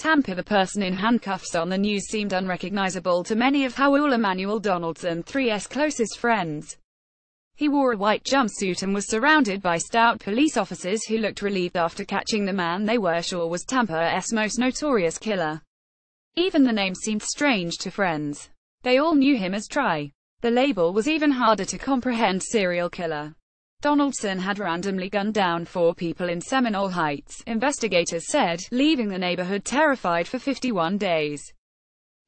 Tampa. The person in handcuffs on the news seemed unrecognizable to many of Howell Emanuel Donaldson III's closest friends. He wore a white jumpsuit and was surrounded by stout police officers who looked relieved after catching the man they were sure was Tampa's most notorious killer. Even the name seemed strange to friends. They all knew him as Try. The label was even harder to comprehend: serial killer. Donaldson had randomly gunned down 4 people in Seminole Heights, investigators said, leaving the neighborhood terrified for 51 days.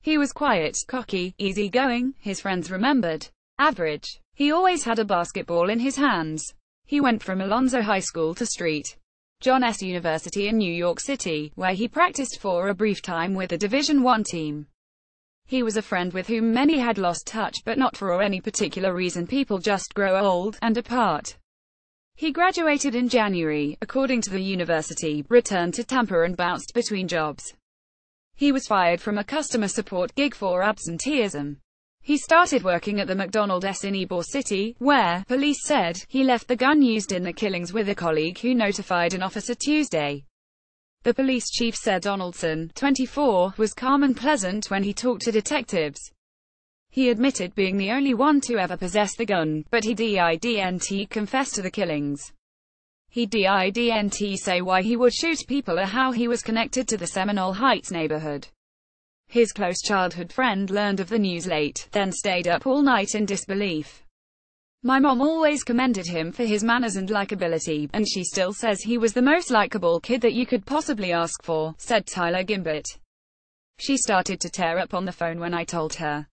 He was quiet, cocky, easygoing, his friends remembered. Average. He always had a basketball in his hands. He went from Alonzo High School to St. John's University in New York City, where he practiced for a brief time with a Division I team. He was a friend with whom many had lost touch, but not for any particular reason. People just grow old and apart. He graduated in January, according to the university, returned to Tampa and bounced between jobs. He was fired from a customer support gig for absenteeism. He started working at the McDonald's in Ybor City, where, police said, he left the gun used in the killings with a colleague who notified an officer Tuesday. The police chief said Donaldson, 24, was calm and pleasant when he talked to detectives. He admitted being the only one to ever possess the gun, but he didn't confess to the killings. He didn't say why he would shoot people or how he was connected to the Seminole Heights neighborhood. His close childhood friend learned of the news late, then stayed up all night in disbelief. My mom always commended him for his manners and likability, and she still says he was the most likable kid that you could possibly ask for, said Tyler Gimbert. She started to tear up on the phone when I told her.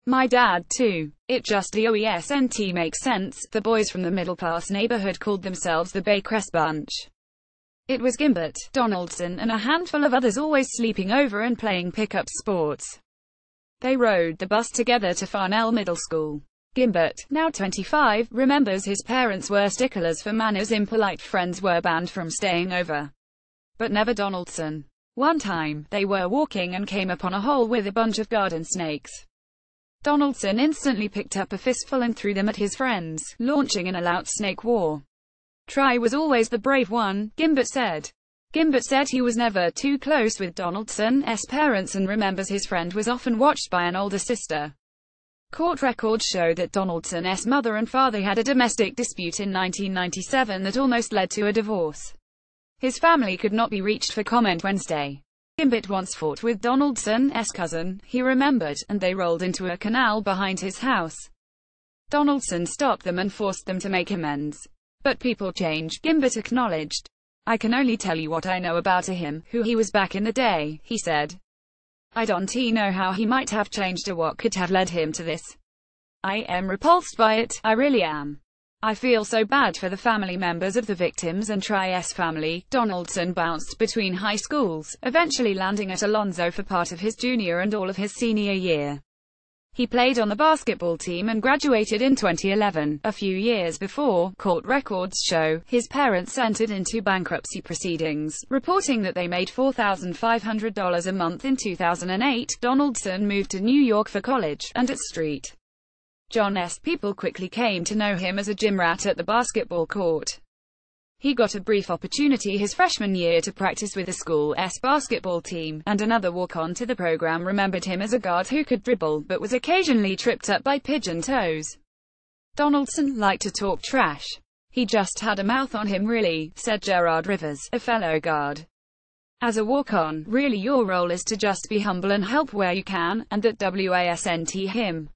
My dad too. It just doesn't make sense. The boys from the middle-class neighborhood called themselves the Baycrest Bunch. It was Gimbert, Donaldson, and a handful of others always sleeping over and playing pickup sports. They rode the bus together to Farnell Middle School. Gimbert, now 25, remembers his parents were sticklers for manners. Impolite friends were banned from staying over. But never Donaldson. One time, they were walking and came upon a hole with a bunch of garden snakes. Donaldson instantly picked up a fistful and threw them at his friends, launching an all-out snake war. Try was always the brave one, Gimbert said. Gimbert said he was never too close with Donaldson's parents and remembers his friend was often watched by an older sister. Court records show that Donaldson's mother and father had a domestic dispute in 1997 that almost led to a divorce. His family could not be reached for comment Wednesday. Gimbert once fought with Donaldson's cousin, he remembered, and they rolled into a canal behind his house. Donaldson stopped them and forced them to make amends. But people change, Gimbert acknowledged. I can only tell you what I know about him, who he was back in the day, he said. I don't know how he might have changed or what could have led him to this. I am repulsed by it, I really am. I feel so bad for the family members of the victims and Try's family. Donaldson bounced between high schools, eventually landing at Alonzo for part of his junior and all of his senior year. He played on the basketball team and graduated in 2011. A few years before, court records show, his parents entered into bankruptcy proceedings, reporting that they made $4,500 a month in 2008. Donaldson moved to New York for college, and at St. John's, people quickly came to know him as a gym rat at the basketball court. He got a brief opportunity his freshman year to practice with the school's basketball team, and another walk-on to the program remembered him as a guard who could dribble, but was occasionally tripped up by pigeon toes. Donaldson liked to talk trash. He just had a mouth on him really, said Gerard Rivers, a fellow guard. As a walk-on, really your role is to just be humble and help where you can, and that wasn't him.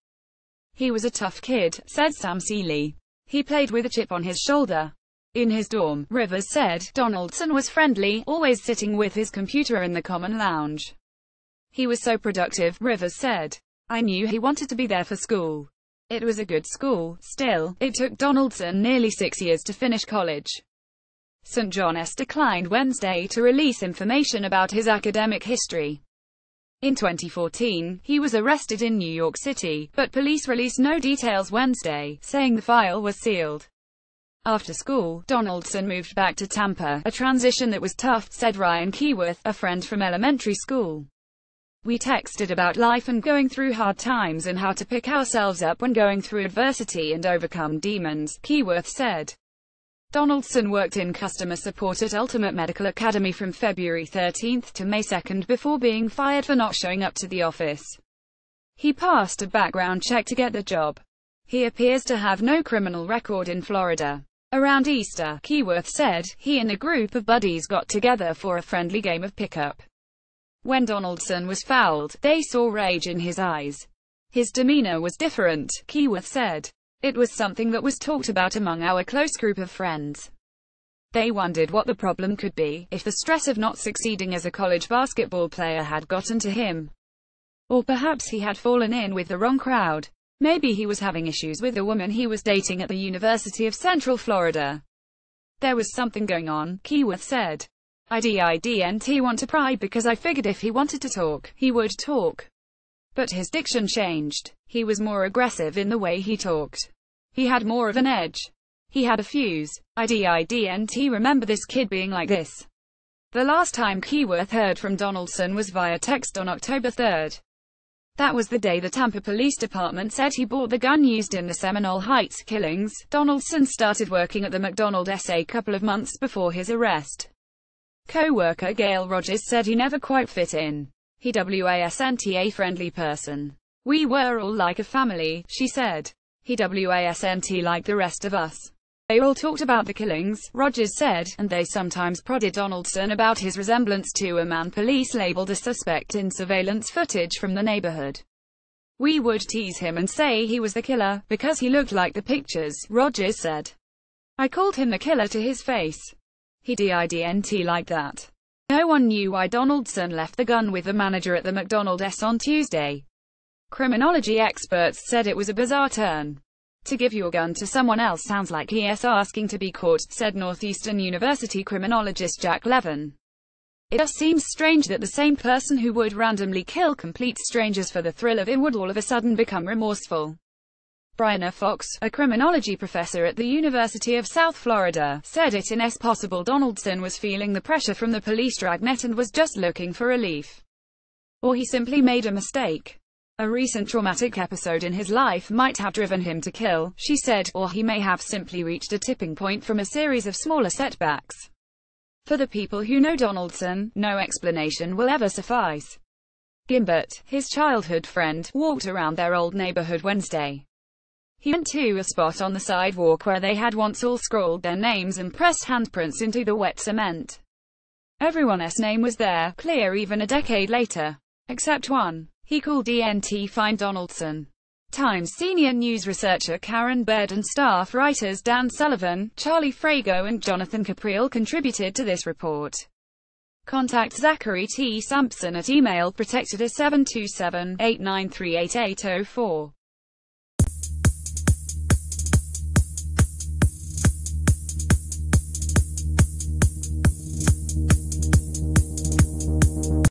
He was a tough kid, said Sam Seeley. He played with a chip on his shoulder. In his dorm, Rivers said, Donaldson was friendly, always sitting with his computer in the common lounge. He was so productive, Rivers said. I knew he wanted to be there for school. It was a good school. Still, it took Donaldson nearly 6 years to finish college. St. John's declined Wednesday to release information about his academic history. In 2014, he was arrested in New York City, but police released no details Wednesday, saying the file was sealed. After school, Donaldson moved back to Tampa, a transition that was tough, said Ryan Keyworth, a friend from elementary school. We texted about life and going through hard times and how to pick ourselves up when going through adversity and overcome demons, Keyworth said. Donaldson worked in customer support at Ultimate Medical Academy from February 13 to May 2 before being fired for not showing up to the office. He passed a background check to get the job. He appears to have no criminal record in Florida. Around Easter, Keyworth said, he and a group of buddies got together for a friendly game of pickup. When Donaldson was fouled, they saw rage in his eyes. His demeanor was different, Keyworth said. It was something that was talked about among our close group of friends. They wondered what the problem could be, if the stress of not succeeding as a college basketball player had gotten to him. Or perhaps he had fallen in with the wrong crowd. Maybe he was having issues with a woman he was dating at the University of Central Florida. There was something going on, Keyworth said. I didn't want to pry because I figured if he wanted to talk, he would talk. But his diction changed. He was more aggressive in the way he talked. He had more of an edge. He had a fuse. I didn't remember this kid being like this. The last time Keyworth heard from Donaldson was via text on October 3. That was the day the Tampa Police Department said he bought the gun used in the Seminole Heights killings. Donaldson started working at the McDonald's a couple of months before his arrest. Co-worker Gail Rogers said he never quite fit in. He wasn't a friendly person. We were all like a family, she said. He wasn't like the rest of us. They all talked about the killings, Rogers said, and they sometimes prodded Donaldson about his resemblance to a man police labeled a suspect in surveillance footage from the neighborhood. We would tease him and say he was the killer, because he looked like the pictures, Rogers said. I called him the killer to his face. He didn't like that. No one knew why Donaldson left the gun with the manager at the McDonald's on Tuesday. Criminology experts said it was a bizarre turn. To give your gun to someone else sounds like he's asking to be caught, said Northeastern University criminologist Jack Levin. It just seems strange that the same person who would randomly kill complete strangers for the thrill of it would all of a sudden become remorseful. Brianna Fox, a criminology professor at the University of South Florida, said it is possible Donaldson was feeling the pressure from the police dragnet and was just looking for relief. Or he simply made a mistake. A recent traumatic episode in his life might have driven him to kill, she said, or he may have simply reached a tipping point from a series of smaller setbacks. For the people who know Donaldson, no explanation will ever suffice. Gimbert, his childhood friend, walked around their old neighborhood Wednesday. He went to a spot on the sidewalk where they had once all scrawled their names and pressed handprints into the wet cement. Everyone's name was there, clear even a decade later. Except one. He called DNT Find Donaldson. Times senior news researcher Karen Baird and staff writers Dan Sullivan, Charlie Frago and Jonathan Capriel contributed to this report. Contact Zachary T. Sampson at email protected@727-893-8804.